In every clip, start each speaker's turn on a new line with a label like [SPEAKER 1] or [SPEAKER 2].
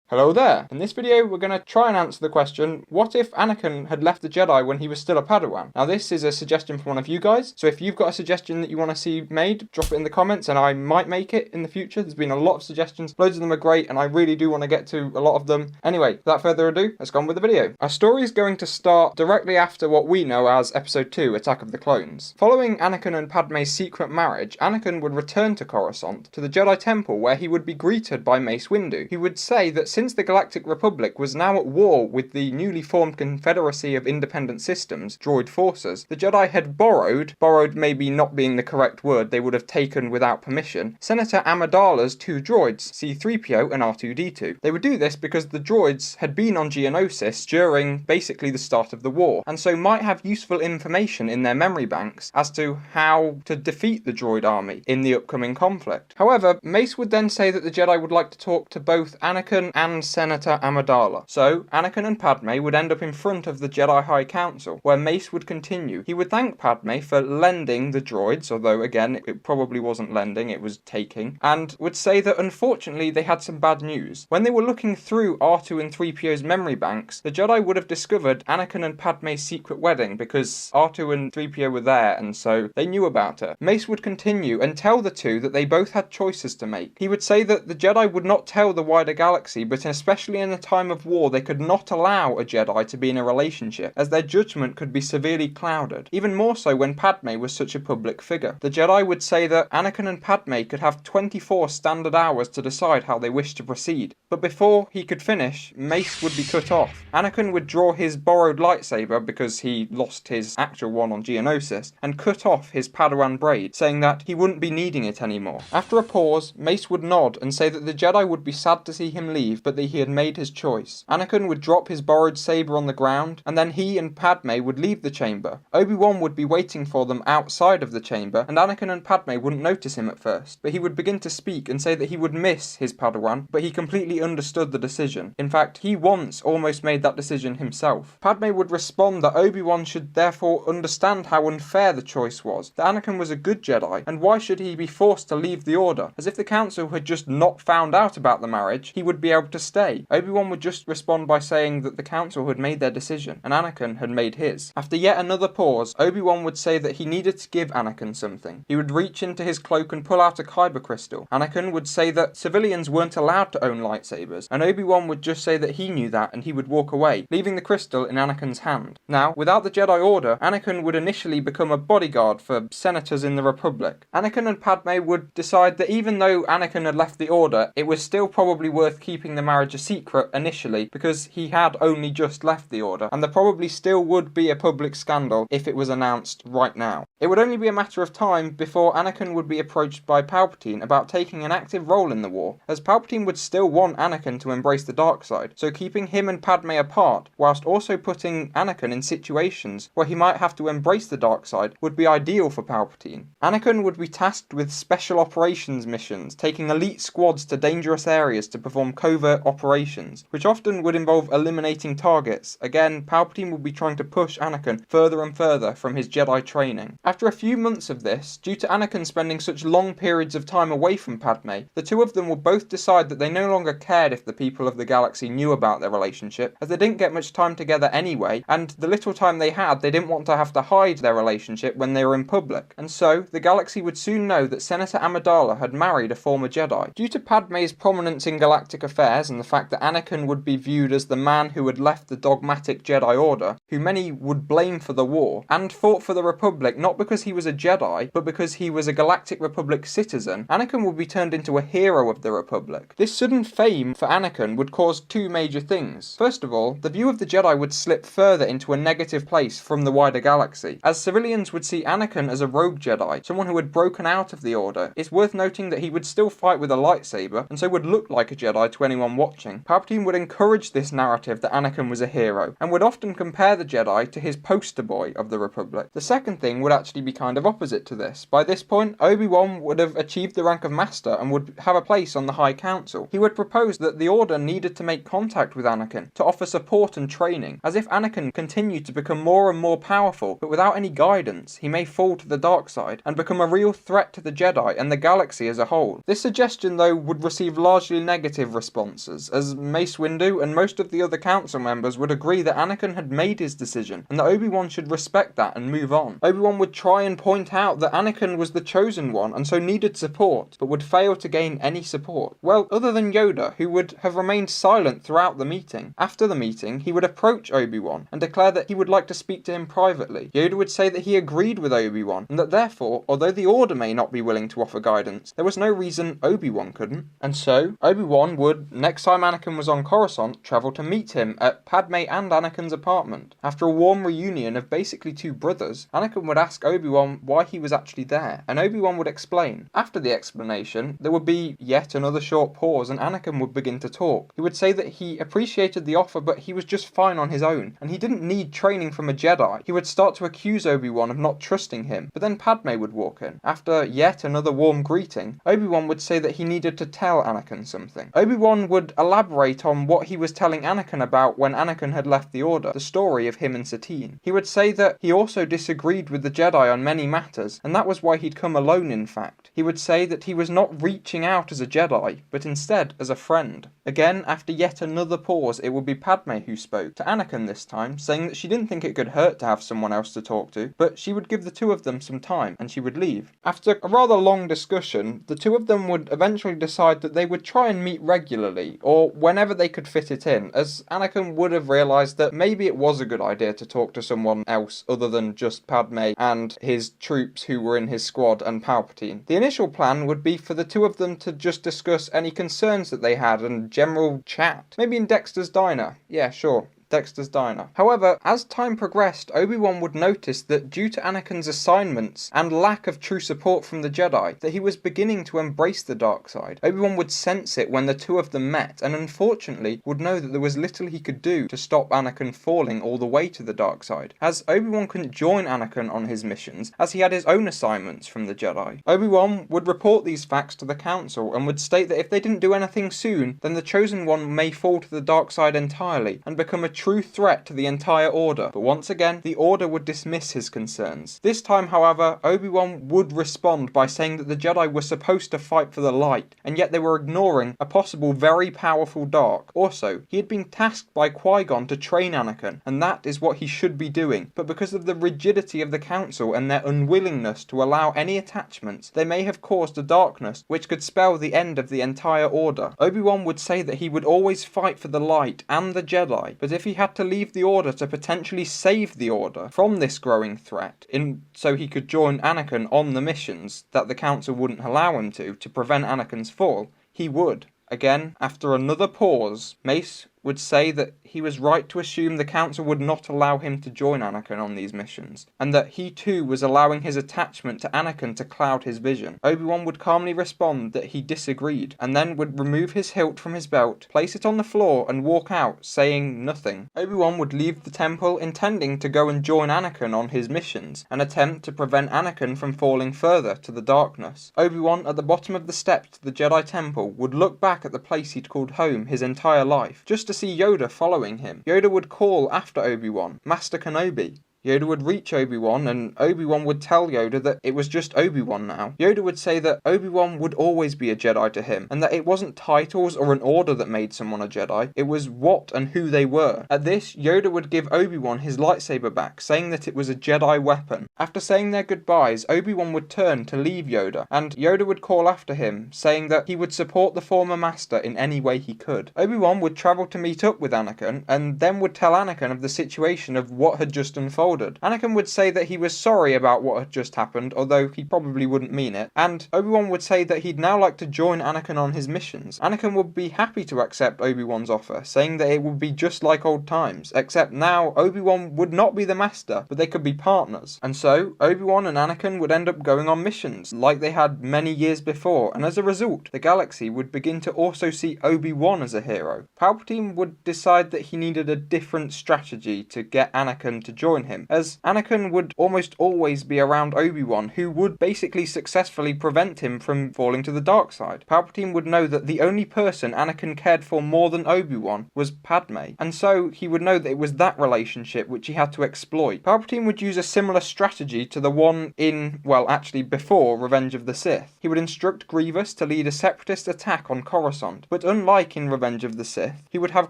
[SPEAKER 1] Hello there! In this video we're going to try and answer the question, what if Anakin had left the Jedi when he was still a Padawan? Now this is a suggestion from one of you guys, so if you've got a suggestion that you want to see made, drop it in the comments and I might make it in the future. There's been a lot of suggestions, loads of them are great and I really do want to get to a lot of them. Anyway, without further ado, let's go on with the video. Our story is going to start directly after what we know as Episode 2, Attack of the Clones. Following Anakin and Padme's secret marriage, Anakin would return to Coruscant, to the Jedi Temple, where he would be greeted by Mace Windu. He would say that since the Galactic Republic was now at war with the newly formed Confederacy of Independent Systems, droid forces, the Jedi had borrowed maybe not being the correct word, they would have taken without permission, Senator Amidala's two droids, C-3PO and R2-D2. They would do this because the droids had been on Geonosis during basically the start of the war, and so might have useful information in their memory banks as to how to defeat the droid army in the upcoming conflict. However, Mace would then say that the Jedi would like to talk to both Anakin and Senator Amidala. So, Anakin and Padme would end up in front of the Jedi High Council, where Mace would continue. He would thank Padme for lending the droids, although again, it probably wasn't lending, it was taking, and would say that unfortunately they had some bad news. When they were looking through R2 and 3PO's memory banks, the Jedi would have discovered Anakin and Padme's secret wedding because R2 and 3PO were there, and so they knew about it. Mace would continue and tell the two that they both had choices to make. He would say that the Jedi would not tell the wider galaxy, but especially in a time of war, they could not allow a Jedi to be in a relationship, as their judgment could be severely clouded, even more so when Padme was such a public figure. The Jedi would say that Anakin and Padme could have 24 standard hours to decide how they wished to proceed, but before he could finish, Mace would be cut off. Anakin would draw his borrowed lightsaber, because he lost his actual one on Geonosis, and cut off his Padawan braid, saying that he wouldn't be needing it anymore. After a pause, Mace would nod and say that the Jedi would be sad to see him leave, but that he had made his choice. Anakin would drop his borrowed saber on the ground, and then he and Padme would leave the chamber. Obi-Wan would be waiting for them outside of the chamber, and Anakin and Padme wouldn't notice him at first, but he would begin to speak and say that he would miss his Padawan, but he completely understood the decision. In fact, he once almost made that decision himself. Padme would respond that Obi-Wan should therefore understand how unfair the choice was, that Anakin was a good Jedi, and why should he be forced to leave the Order? As if the Council had just not found out about the marriage, he would be able to stay. Obi-Wan would just respond by saying that the Council had made their decision, and Anakin had made his. After yet another pause, Obi-Wan would say that he needed to give Anakin something. He would reach into his cloak and pull out a kyber crystal. Anakin would say that civilians weren't allowed to own lightsabers, and Obi-Wan would just say that he knew that and he would walk away, leaving the crystal in Anakin's hand. Now, without the Jedi Order, Anakin would initially become a bodyguard for senators in the Republic. Anakin and Padme would decide that even though Anakin had left the Order, it was still probably worth keeping the marriage a secret initially, because he had only just left the Order, and there probably still would be a public scandal if it was announced right now. It would only be a matter of time before Anakin would be approached by Palpatine about taking an active role in the war, as Palpatine would still want Anakin to embrace the dark side, so keeping him and Padme apart, whilst also putting Anakin in situations where he might have to embrace the dark side, would be ideal for Palpatine. Anakin would be tasked with special operations missions, taking elite squads to dangerous areas to perform covert operations, which often would involve eliminating targets. Again, Palpatine would be trying to push Anakin further and further from his Jedi training. After a few months of this, due to Anakin spending such long periods of time away from Padme, the two of them would both decide that they no longer cared if the people of the galaxy knew about their relationship, as they didn't get much time together anyway, and the little time they had, they didn't want to have to hide their relationship when they were in public. And so, the galaxy would soon know that Senator Amidala had married a former Jedi. Due to Padme's prominence in galactic affairs and the fact that Anakin would be viewed as the man who had left the dogmatic Jedi Order, who many would blame for the war, and fought for the Republic not because he was a Jedi, but because he was a Galactic Republic citizen, Anakin would be turned into a hero of the Republic. This sudden fame for Anakin would cause two major things. First of all, the view of the Jedi would slip further into a negative place from the wider galaxy, as civilians would see Anakin as a rogue Jedi, someone who had broken out of the Order. It's worth noting that he would still fight with a lightsaber, and so would look like a Jedi to anyone watching. Palpatine would encourage this narrative that Anakin was a hero, and would often compare the Jedi to his poster boy of the Republic. The second thing would actually be kind of opposite to this. By this point, Obi-Wan would have achieved the rank of Master and would have a place on the High Council. He would propose that the Order needed to make contact with Anakin to offer support and training, as if Anakin continued to become more and more powerful, but without any guidance, he may fall to the dark side and become a real threat to the Jedi and the galaxy as a whole. This suggestion, though, would receive largely negative response answers, as Mace Windu and most of the other council members would agree that Anakin had made his decision and that Obi-Wan should respect that and move on. Obi-Wan would try and point out that Anakin was the chosen one and so needed support, but would fail to gain any support. Well, other than Yoda, who would have remained silent throughout the meeting. After the meeting, he would approach Obi-Wan and declare that he would like to speak to him privately. Yoda would say that he agreed with Obi-Wan and that therefore, although the Order may not be willing to offer guidance, there was no reason Obi-Wan couldn't. And so, Obi-Wan would, next time Anakin was on Coruscant, travel to meet him at Padme and Anakin's apartment. After a warm reunion of basically two brothers, Anakin would ask Obi-Wan why he was actually there, and Obi-Wan would explain. After the explanation, there would be yet another short pause and Anakin would begin to talk. He would say that he appreciated the offer, but he was just fine on his own, and he didn't need training from a Jedi. He would start to accuse Obi-Wan of not trusting him, but then Padme would walk in. After yet another warm greeting, Obi-Wan would say that he needed to tell Anakin something. Obi-Wan would elaborate on what he was telling Anakin about when Anakin had left the Order, the story of him and Satine. He would say that he also disagreed with the Jedi on many matters, and that was why he'd come alone in fact. He would say that he was not reaching out as a Jedi, but instead as a friend. Again, after yet another pause, it would be Padme who spoke, to Anakin this time, saying that she didn't think it could hurt to have someone else to talk to, but she would give the two of them some time, and she would leave. After a rather long discussion, the two of them would eventually decide that they would try and meet regularly, or whenever they could fit it in, as Anakin would have realised that maybe it was a good idea to talk to someone else other than just Padme and his troops who were in his squad and Palpatine. The initial plan would be for the two of them to just discuss any concerns that they had and general chat. Maybe in Dexter's Diner. Yeah, sure. Dexter's Diner. However, as time progressed, Obi-Wan would notice that due to Anakin's assignments and lack of true support from the Jedi, that he was beginning to embrace the dark side. Obi-Wan would sense it when the two of them met, and unfortunately would know that there was little he could do to stop Anakin falling all the way to the dark side, as Obi-Wan couldn't join Anakin on his missions, as he had his own assignments from the Jedi. Obi-Wan would report these facts to the Council, and would state that if they didn't do anything soon, then the Chosen One may fall to the dark side entirely, and become a true threat to the entire Order, but once again, the Order would dismiss his concerns. This time, however, Obi-Wan would respond by saying that the Jedi were supposed to fight for the light, and yet they were ignoring a possible very powerful dark. Also, he had been tasked by Qui-Gon to train Anakin, and that is what he should be doing, but because of the rigidity of the Council and their unwillingness to allow any attachments, they may have caused a darkness which could spell the end of the entire Order. Obi-Wan would say that he would always fight for the light and the Jedi, but if he had to leave the Order to potentially save the Order from this growing threat, so he could join Anakin on the missions that the Council wouldn't allow him to prevent Anakin's fall, he would. Again, after another pause, Mace would say that he was right to assume the Council would not allow him to join Anakin on these missions, and that he too was allowing his attachment to Anakin to cloud his vision. Obi-Wan would calmly respond that he disagreed, and then would remove his hilt from his belt, place it on the floor, and walk out, saying nothing. Obi-Wan would leave the temple intending to go and join Anakin on his missions, and attempt to prevent Anakin from falling further to the darkness. Obi-Wan, at the bottom of the steps to the Jedi Temple, would look back at the place he'd called home his entire life, just to see Yoda following him. Yoda would call after Obi-Wan, Master Kenobi. Yoda would reach Obi-Wan, and Obi-Wan would tell Yoda that it was just Obi-Wan now. Yoda would say that Obi-Wan would always be a Jedi to him, and that it wasn't titles or an order that made someone a Jedi, it was what and who they were. At this, Yoda would give Obi-Wan his lightsaber back, saying that it was a Jedi weapon. After saying their goodbyes, Obi-Wan would turn to leave Yoda, and Yoda would call after him, saying that he would support the former master in any way he could. Obi-Wan would travel to meet up with Anakin, and then would tell Anakin of the situation of what had just unfolded. Anakin would say that he was sorry about what had just happened, although he probably wouldn't mean it, and Obi-Wan would say that he'd now like to join Anakin on his missions. Anakin would be happy to accept Obi-Wan's offer, saying that it would be just like old times, except now Obi-Wan would not be the master, but they could be partners. And so, Obi-Wan and Anakin would end up going on missions, like they had many years before, and as a result, the galaxy would begin to also see Obi-Wan as a hero. Palpatine would decide that he needed a different strategy to get Anakin to join him, him, as Anakin would almost always be around Obi-Wan, who would basically successfully prevent him from falling to the dark side. Palpatine would know that the only person Anakin cared for more than Obi-Wan was Padme, and so he would know that it was that relationship which he had to exploit. Palpatine would use a similar strategy to the one in, well, actually before Revenge of the Sith. He would instruct Grievous to lead a separatist attack on Coruscant, but unlike in Revenge of the Sith, he would have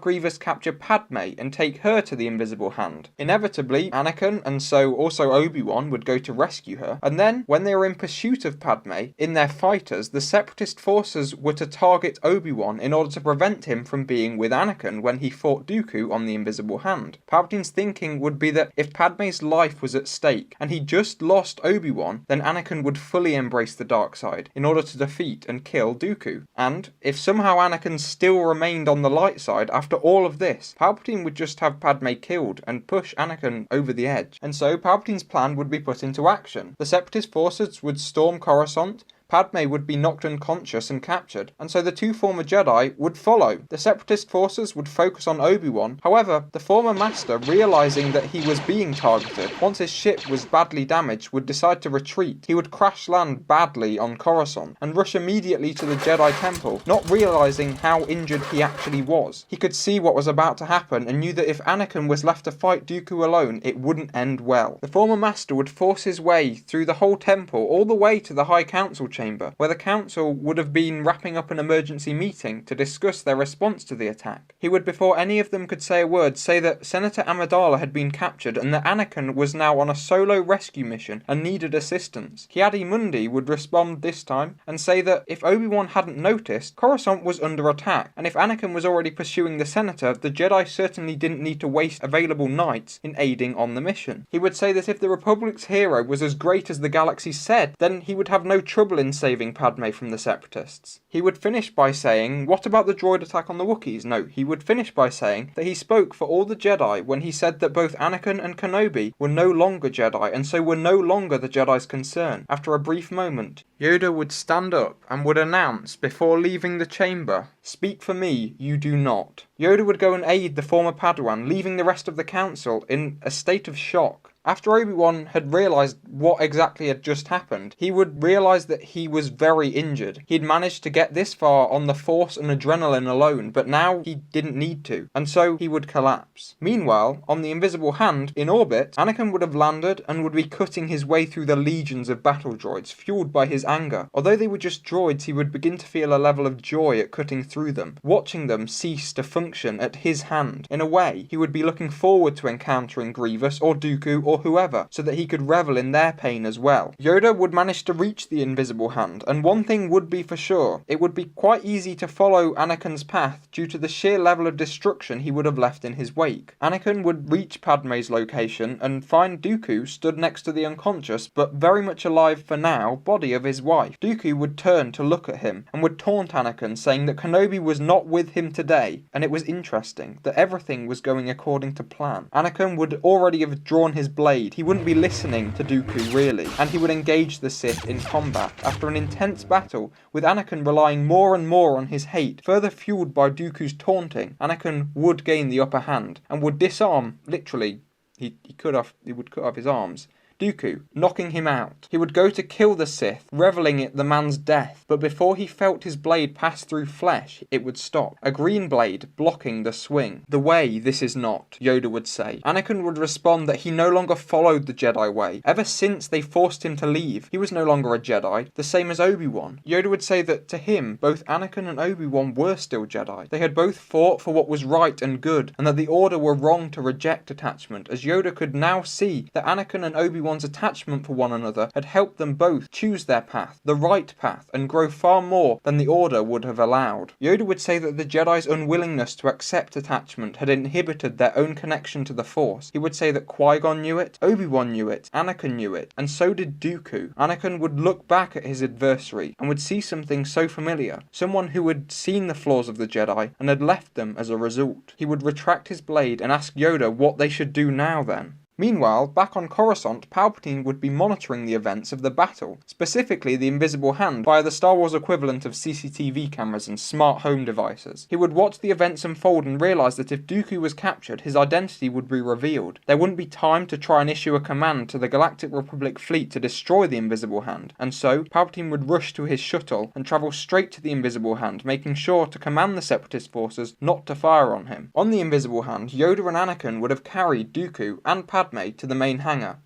[SPEAKER 1] Grievous capture Padme and take her to the Invisible Hand. Inevitably, Anakin, and so also Obi-Wan, would go to rescue her, and then, when they were in pursuit of Padme, in their fighters, the separatist forces were to target Obi-Wan in order to prevent him from being with Anakin when he fought Dooku on the Invisible Hand. Palpatine's thinking would be that if Padme's life was at stake, and he just lost Obi-Wan, then Anakin would fully embrace the dark side in order to defeat and kill Dooku. And if somehow Anakin still remained on the light side after all of this, Palpatine would just have Padme killed and push Anakin over the edge. And so Palpatine's plan would be put into action. The separatist forces would storm Coruscant, Padme would be knocked unconscious and captured, and so the two former Jedi would follow. The separatist forces would focus on Obi-Wan. However, the former master, realizing that he was being targeted, once his ship was badly damaged, would decide to retreat. He would crash land badly on Coruscant and rush immediately to the Jedi Temple, not realizing how injured he actually was. He could see what was about to happen and knew that if Anakin was left to fight Dooku alone, it wouldn't end well. The former master would force his way through the whole temple all the way to the High Council chamber, where the council would have been wrapping up an emergency meeting to discuss their response to the attack. He would, before any of them could say a word, say that Senator Amidala had been captured and that Anakin was now on a solo rescue mission and needed assistance. Ki-Adi-Mundi would respond this time and say that if Obi-Wan hadn't noticed, Coruscant was under attack, and if Anakin was already pursuing the Senator, the Jedi certainly didn't need to waste available knights in aiding on the mission. He would say that if the Republic's hero was as great as the galaxy said, then he would have no trouble in saving Padme from the Separatists. He would finish by saying, what about the droid attack on the Wookiees? No, he would finish by saying that he spoke for all the Jedi when he said that both Anakin and Kenobi were no longer Jedi and so were no longer the Jedi's concern. After a brief moment, Yoda would stand up and would announce before leaving the chamber, "Speak for me, you do not." Yoda would go and aid the former Padawan, leaving the rest of the council in a state of shock. After Obi-Wan had realised what exactly had just happened, he would realise that he was very injured. He'd managed to get this far on the force and adrenaline alone, but now he didn't need to, and so he would collapse. Meanwhile, on the Invisible Hand, in orbit, Anakin would have landed and would be cutting his way through the legions of battle droids, fueled by his anger. Although they were just droids, he would begin to feel a level of joy at cutting through them, watching them cease to function at his hand. In a way, he would be looking forward to encountering Grievous or Dooku or whoever, so that he could revel in their pain as well. Yoda would manage to reach the Invisible Hand, and one thing would be for sure, it would be quite easy to follow Anakin's path due to the sheer level of destruction he would have left in his wake. Anakin would reach Padme's location and find Dooku stood next to the unconscious, but very much alive for now, body of his wife. Dooku would turn to look at him, and would taunt Anakin, saying that Kenobi was not with him today, and it was interesting that everything was going according to plan. Anakin would already have drawn his blade. He wouldn't be listening to Dooku really, and he would engage the Sith in combat. After an intense battle, with Anakin relying more and more on his hate, further fueled by Dooku's taunting, Anakin would gain the upper hand, and would disarm, literally, he would cut off his arms, Dooku, knocking him out. He would go to kill the Sith, reveling at the man's death, but before he felt his blade pass through flesh, it would stop. A green blade blocking the swing. "The way, this is not," Yoda would say. Anakin would respond that he no longer followed the Jedi way. Ever since they forced him to leave, he was no longer a Jedi, the same as Obi-Wan. Yoda would say that to him, both Anakin and Obi-Wan were still Jedi. They had both fought for what was right and good, and that the Order were wrong to reject attachment, as Yoda could now see that Anakin and Obi-Wan's attachment for one another had helped them both choose their path, the right path, and grow far more than the Order would have allowed. Yoda would say that the Jedi's unwillingness to accept attachment had inhibited their own connection to the Force. He would say that Qui-Gon knew it, Obi-Wan knew it, Anakin knew it, and so did Dooku. Anakin would look back at his adversary and would see something so familiar, someone who had seen the flaws of the Jedi and had left them as a result. He would retract his blade and ask Yoda what they should do now then. Meanwhile, back on Coruscant, Palpatine would be monitoring the events of the battle, specifically the Invisible Hand, via the Star Wars equivalent of CCTV cameras and smart home devices. He would watch the events unfold and realise that if Dooku was captured, his identity would be revealed. There wouldn't be time to try and issue a command to the Galactic Republic fleet to destroy the Invisible Hand, and so Palpatine would rush to his shuttle and travel straight to the Invisible Hand, making sure to command the Separatist forces not to fire on him. On the Invisible Hand, Yoda and Anakin would have carried Dooku and Padme to the main hangar,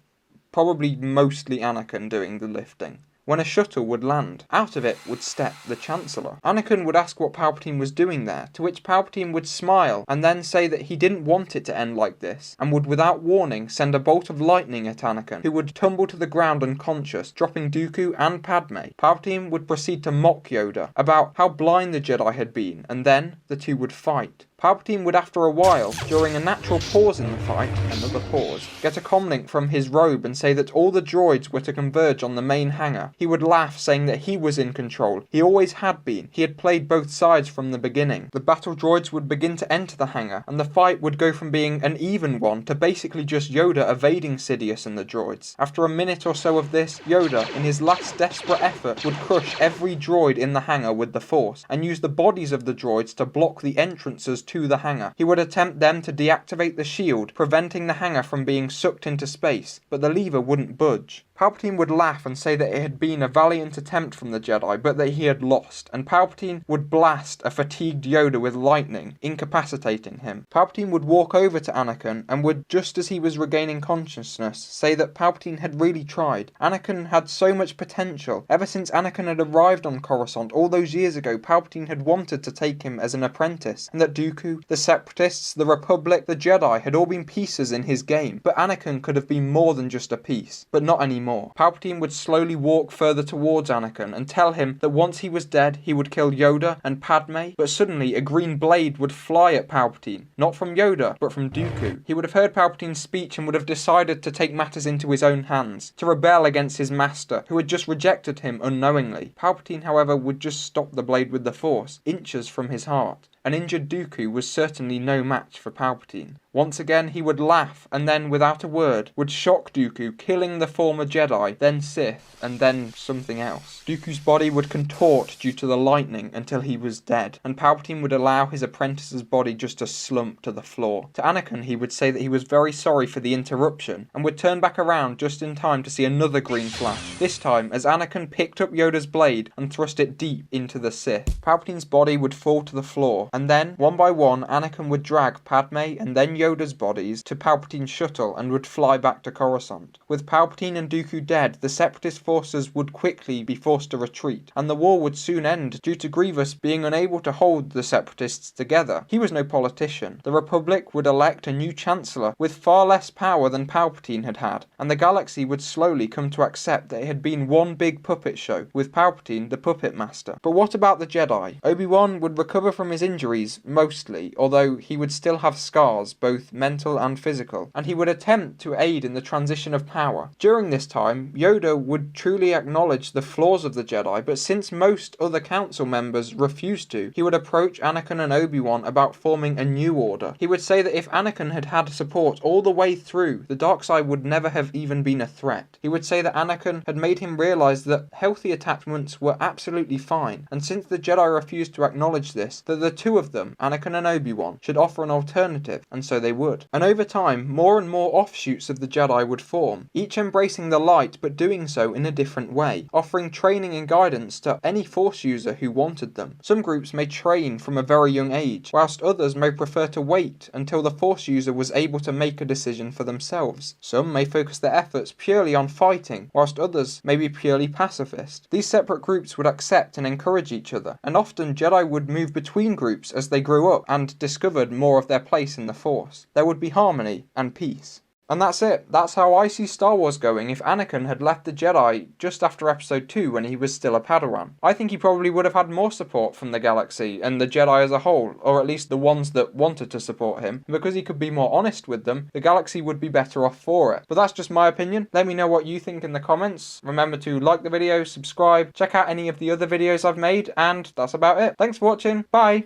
[SPEAKER 1] probably mostly Anakin doing the lifting, when a shuttle would land. Out of it would step the Chancellor. Anakin would ask what Palpatine was doing there, to which Palpatine would smile and then say that he didn't want it to end like this, and would without warning send a bolt of lightning at Anakin, who would tumble to the ground unconscious, dropping Dooku and Padme. Palpatine would proceed to mock Yoda about how blind the Jedi had been, and then the two would fight. Palpatine would after a while, during a natural pause in the fight, another pause, get a comlink from his robe and say that all the droids were to converge on the main hangar. He would laugh, saying that he was in control. He always had been. He had played both sides from the beginning. The battle droids would begin to enter the hangar, and the fight would go from being an even one to basically just Yoda evading Sidious and the droids. After a minute or so of this, Yoda, in his last desperate effort, would crush every droid in the hangar with the Force, and use the bodies of the droids to block the entrances to the hangar. He would attempt then to deactivate the shield, preventing the hangar from being sucked into space, but the lever wouldn't budge. Palpatine would laugh and say that it had been a valiant attempt from the Jedi, but that he had lost, and Palpatine would blast a fatigued Yoda with lightning, incapacitating him. Palpatine would walk over to Anakin and would, just as he was regaining consciousness, say that Palpatine had really tried. Anakin had so much potential. Ever since Anakin had arrived on Coruscant all those years ago, Palpatine had wanted to take him as an apprentice, and that Dooku, the Separatists, the Republic, the Jedi had all been pieces in his game, but Anakin could have been more than just a piece, but not anymore. Palpatine would slowly walk further towards Anakin and tell him that once he was dead, he would kill Yoda and Padme, but suddenly a green blade would fly at Palpatine, not from Yoda, but from Dooku. He would have heard Palpatine's speech and would have decided to take matters into his own hands, to rebel against his master, who had just rejected him unknowingly. Palpatine, however, would just stop the blade with the Force, inches from his heart. An injured Dooku was certainly no match for Palpatine. Once again he would laugh, and then, without a word, would shock Dooku, killing the former Jedi, then Sith, and then something else. Dooku's body would contort due to the lightning until he was dead, and Palpatine would allow his apprentice's body just to slump to the floor. To Anakin he would say that he was very sorry for the interruption, and would turn back around just in time to see another green flash, this time as Anakin picked up Yoda's blade and thrust it deep into the Sith. Palpatine's body would fall to the floor, and then, one by one, Anakin would drag Padme and then Yoda's bodies to Palpatine's shuttle and would fly back to Coruscant. With Palpatine and Dooku dead, the Separatist forces would quickly be forced to retreat, and the war would soon end due to Grievous being unable to hold the Separatists together. He was no politician. The Republic would elect a new Chancellor with far less power than Palpatine had had, and the galaxy would slowly come to accept that it had been one big puppet show, with Palpatine the puppet master. But what about the Jedi? Obi-Wan would recover from his injuries, mostly, although he would still have scars, both mental and physical, and he would attempt to aid in the transition of power. During this time, Yoda would truly acknowledge the flaws of the Jedi, but since most other council members refused to, he would approach Anakin and Obi-Wan about forming a new order. He would say that if Anakin had had support all the way through, the dark side would never have even been a threat. He would say that Anakin had made him realize that healthy attachments were absolutely fine, and since the Jedi refused to acknowledge this, that the two of them, Anakin and Obi-Wan, should offer an alternative, and so they would. And over time, more and more offshoots of the Jedi would form, each embracing the light but doing so in a different way, offering training and guidance to any Force user who wanted them. Some groups may train from a very young age, whilst others may prefer to wait until the Force user was able to make a decision for themselves. Some may focus their efforts purely on fighting, whilst others may be purely pacifist. These separate groups would accept and encourage each other, and often Jedi would move between groups as they grew up and discovered more of their place in the Force. There would be harmony and peace. And that's it. That's how I see Star Wars going if Anakin had left the Jedi just after Episode 2 when he was still a Padawan. I think he probably would have had more support from the galaxy and the Jedi as a whole, or at least the ones that wanted to support him. And because he could be more honest with them, the galaxy would be better off for it. But that's just my opinion. Let me know what you think in the comments. Remember to like the video, subscribe, check out any of the other videos I've made, and that's about it. Thanks for watching. Bye!